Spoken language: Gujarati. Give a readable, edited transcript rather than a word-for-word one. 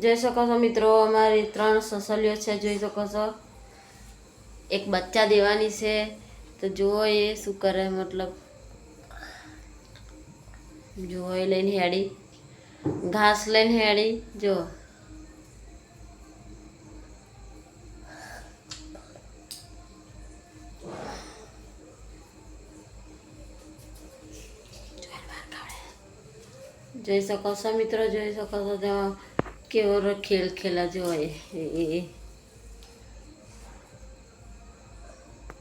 જોઈ શકો છો મિત્રો, અમારી 3 સસલીઓ છે, જોઈ શકો છો। એક બચ્ચા દેવાની છે, તો જુઓ એ શું કરે, મતલબ જુઓ એ લઈને હેડી, ઘાસ લઈને હેડી, જો જોઈ શકો છો મિત્રો, જોઈ શકો છો કેવો ખેલ ખેલા, જો એ